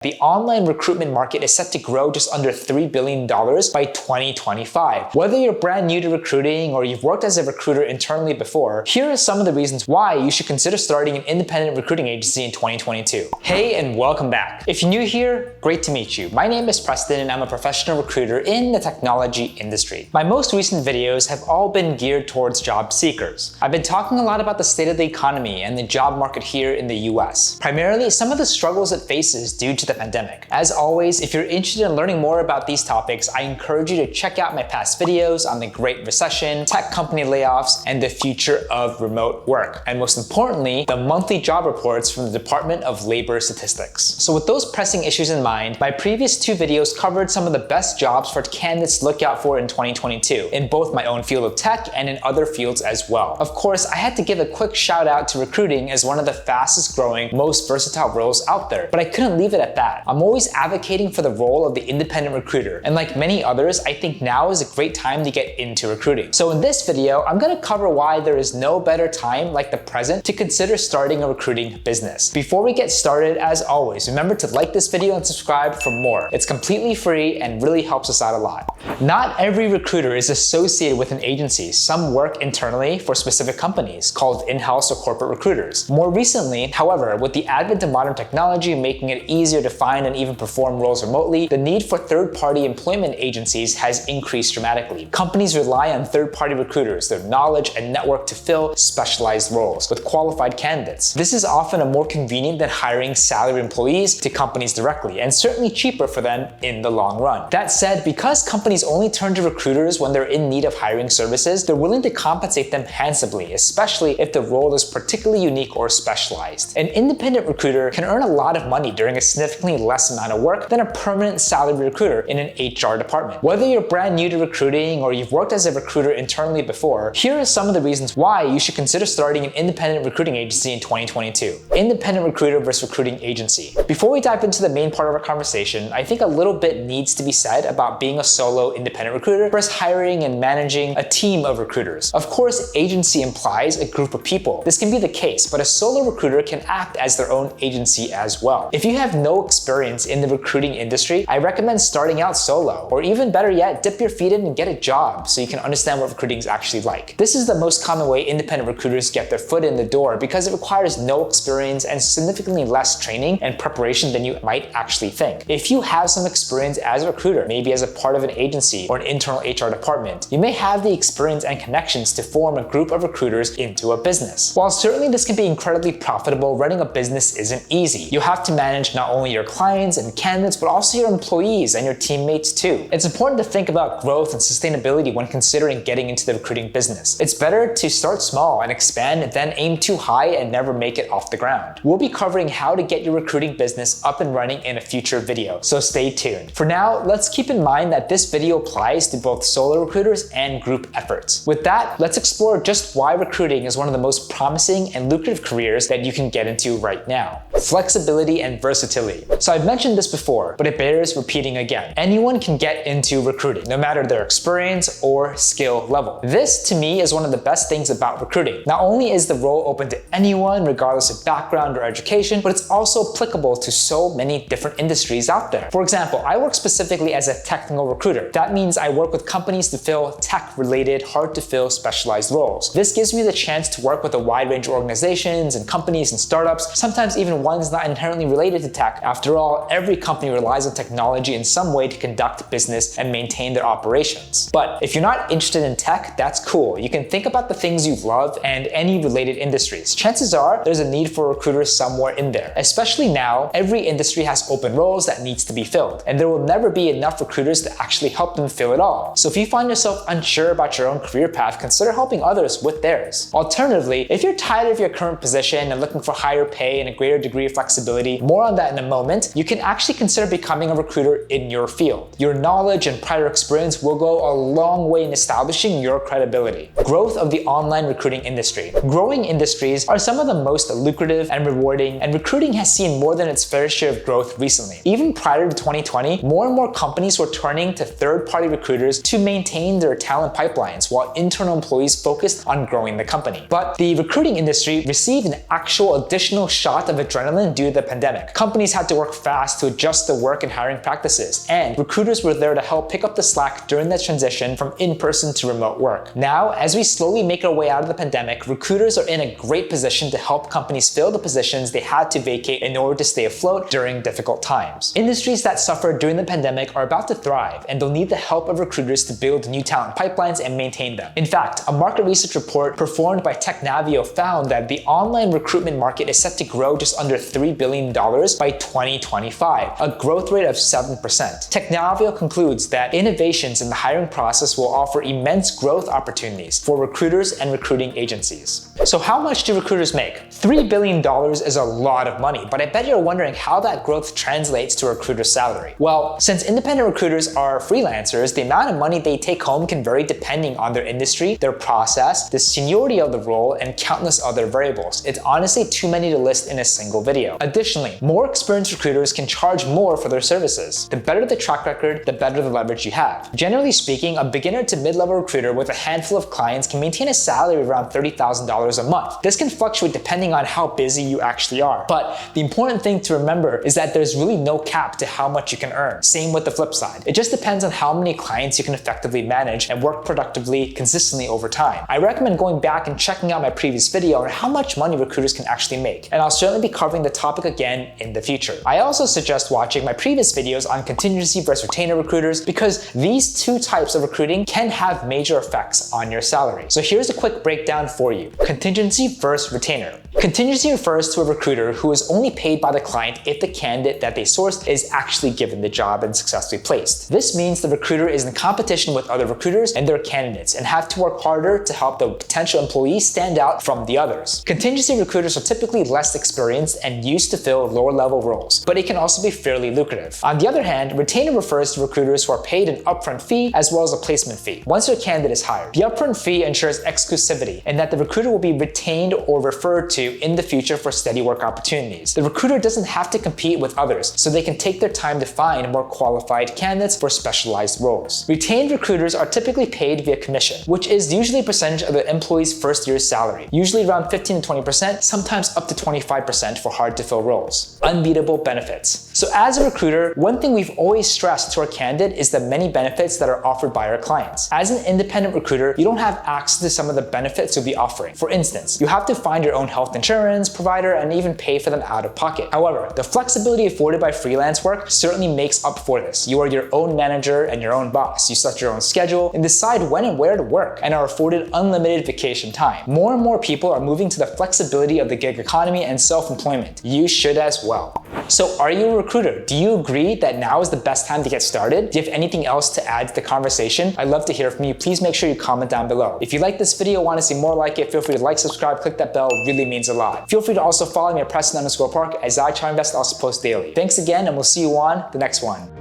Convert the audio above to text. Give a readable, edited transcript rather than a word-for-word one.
The online recruitment market is set to grow just under $3 billion by 2025. Whether you're brand new to recruiting or you've worked as a recruiter internally before, here are some of the reasons why you should consider starting an independent recruiting agency in 2022. Hey, and welcome back. If you're new here, great to meet you. My name is Preston and I'm a professional recruiter in the technology industry. My most recent videos have all been geared towards job seekers. I've been talking a lot about the state of the economy and the job market here in the US. Primarily, some of the struggles it faces due to the pandemic. As always, if you're interested in learning more about these topics, I encourage you to check out my past videos on the Great Recession, tech company layoffs, and the future of remote work. And most importantly, the monthly job reports from the Department of Labor Statistics. So with those pressing issues in mind, my previous two videos covered some of the best jobs for candidates to look out for in 2022, in both my own field of tech and in other fields as well. Of course, I had to give a quick shout out to recruiting as one of the fastest growing, most versatile roles out there, but I couldn't leave it at that. I'm always advocating for the role of the independent recruiter, and like many others, I think now is a great time to get into recruiting. So in this video, I'm going to cover why there is no better time like the present to consider starting a recruiting business. Before we get started, as always, remember to like this video and subscribe for more. It's completely free and really helps us out a lot. Not every recruiter is associated with an agency. Some work internally for specific companies called in-house or corporate recruiters. More recently, however, with the advent of modern technology making it easier to find and even perform roles remotely, the need for third-party employment agencies has increased dramatically. Companies rely on third-party recruiters, their knowledge and network to fill specialized roles with qualified candidates. This is often more convenient than hiring salaried employees to companies directly, and certainly cheaper for them in the long run. That said, because companies only turn to recruiters when they're in need of hiring services, they're willing to compensate them handsomely, especially if the role is particularly unique or specialized. An independent recruiter can earn a lot of money during a significantly less amount of work than a permanent salaried recruiter in an HR department. Whether you're brand new to recruiting or you've worked as a recruiter internally before, here are some of the reasons why you should consider starting an independent recruiting agency in 2022. Independent recruiter versus recruiting agency. Before we dive into the main part of our conversation, I think a little bit needs to be said about being a solo independent recruiter versus hiring and managing a team of recruiters. Of course, agency implies a group of people. This can be the case, but a solo recruiter can act as their own agency as well. If you have no experience in the recruiting industry, I recommend starting out solo, or even better yet, dip your feet in and get a job so you can understand what recruiting is actually like. This is the most common way independent recruiters get their foot in the door because it requires no experience and significantly less training and preparation than you might actually think. If you have some experience as a recruiter, maybe as a part of an agency or an internal HR department, you may have the experience and connections to form a group of recruiters into a business. While certainly this can be incredibly profitable, running a business isn't easy. You have to manage not only your clients and candidates, but also your employees and your teammates too. It's important to think about growth and sustainability when considering getting into the recruiting business. It's better to start small and expand than aim too high and never make it off the ground. We'll be covering how to get your recruiting business up and running in a future video, so stay tuned. For now, let's keep in mind that this video applies to both solo recruiters and group efforts. With that, let's explore just why recruiting is one of the most promising and lucrative careers that you can get into right now. Flexibility and versatility. So I've mentioned this before, but it bears repeating again. Anyone can get into recruiting, no matter their experience or skill level. This, to me, is one of the best things about recruiting. Not only is the role open to anyone, regardless of background or education, but it's also applicable to so many different industries out there. For example, I work specifically as a technical recruiter. That means I work with companies to fill tech-related, hard-to-fill specialized roles. This gives me the chance to work with a wide range of organizations and companies and startups, sometimes even ones not inherently related to tech. After all, every company relies on technology in some way to conduct business and maintain their operations. But if you're not interested in tech, that's cool. You can think about the things you love and any related industries. Chances are there's a need for recruiters somewhere in there. Especially now, every industry has open roles that needs to be filled, and there will never be enough recruiters to actually help them fill it all. So if you find yourself unsure about your own career path, consider helping others with theirs. Alternatively, if you're tired of your current position and looking for higher pay and a greater degree of flexibility, more on that in a moment, you can actually consider becoming a recruiter in your field. Your knowledge and prior experience will go a long way in establishing your credibility. Growth of the online recruiting industry. Growing industries are some of the most lucrative and rewarding, and recruiting has seen more than its fair share of growth recently. Even prior to 2020, more and more companies were turning to third-party recruiters to maintain their talent pipelines, while internal employees focused on growing the company. But the recruiting industry received an actual additional shot of adrenaline due to the pandemic. Companies had to work fast to adjust their work and hiring practices, and recruiters were there to help pick up the slack during that transition from in-person to remote work. Now, as we slowly make our way out of the pandemic, recruiters are in a great position to help companies fill the positions they had to vacate in order to stay afloat during difficult times. Industries that suffered during the pandemic are about to thrive, and they'll need the help of recruiters to build new talent pipelines and maintain them. In fact, a market research report performed by TechNavio found that the online recruitment market is set to grow just under $3 billion by 2025, a growth rate of 7%. TechNavio concludes that innovations in the hiring process will offer immense growth opportunities for recruiters and recruiting agencies. So how much do recruiters make? $3 billion is a lot of money, but I bet you're wondering how that growth translates to a recruiter's salary. Well, since independent recruiters are freelancers, the amount of money they take home can vary depending on their industry, their process, the seniority of the role, and countless other variables. It's honestly too many to list in a single video. Additionally, more experienced recruiters can charge more for their services. The better the track record, the better the leverage you have. Generally speaking, a beginner to mid-level recruiter with a handful of clients can maintain a salary of around $30,000 a month. This can fluctuate depending on how busy you actually are. But the important thing to remember is that there's really no cap to how much you can earn. Same with the flip side. It just depends on how many clients you can effectively manage and work productively consistently over time. I recommend going back and checking out my previous video on how much money recruiters can actually make, and I'll certainly be covering the topic again in the future. I also suggest watching my previous videos on contingency versus retainer recruiters, because these two types of recruiting can have major effects on your salary. So here's a quick breakdown for you. Contingency versus retainer. Contingency refers to a recruiter who is only paid by the client if the candidate that they sourced is actually given the job and successfully placed. This means the recruiter is in competition with other recruiters and their candidates and have to work harder to help the potential employee stand out from the others. Contingency recruiters are typically less experienced and used to fill lower level roles, but it can also be fairly lucrative. On the other hand, retainer refers to recruiters who are paid an upfront fee as well as a placement fee once their candidate is hired. The upfront fee ensures exclusivity and that the recruiter will be retained or referred to in the future for steady work opportunities. The recruiter doesn't have to compete with others, so they can take their time to find more qualified candidates for specialized roles. Retained recruiters are typically paid via commission, which is usually a percentage of the employee's first year's salary, usually around 15 to 20%, sometimes up to 25% for hard to fill roles. Unbeatable benefits. So as a recruiter, one thing we've always stressed to our candidate is the many benefits that are offered by our clients. As an independent recruiter, you don't have access to some of the benefits you'll be offering. For instance, you have to find your own health insurance provider and even pay for them out of pocket. However, the flexibility afforded by freelance work certainly makes up for this. You are your own manager and your own boss. You set your own schedule and decide when and where to work, and are afforded unlimited vacation time. More and more people are moving to the flexibility of the gig economy and self-employment. You should as well. So are you a recruiter? Do you agree that now is the best time to get started? Do you have anything else to add to the conversation? I'd love to hear from you. Please make sure you comment down below. If you like this video, want to see more like it, feel free to like, subscribe, click that bell. It really means a lot. Feel free to also follow me at Preston_Park as I try my best to also post daily. Thanks again, and we'll see you on the next one.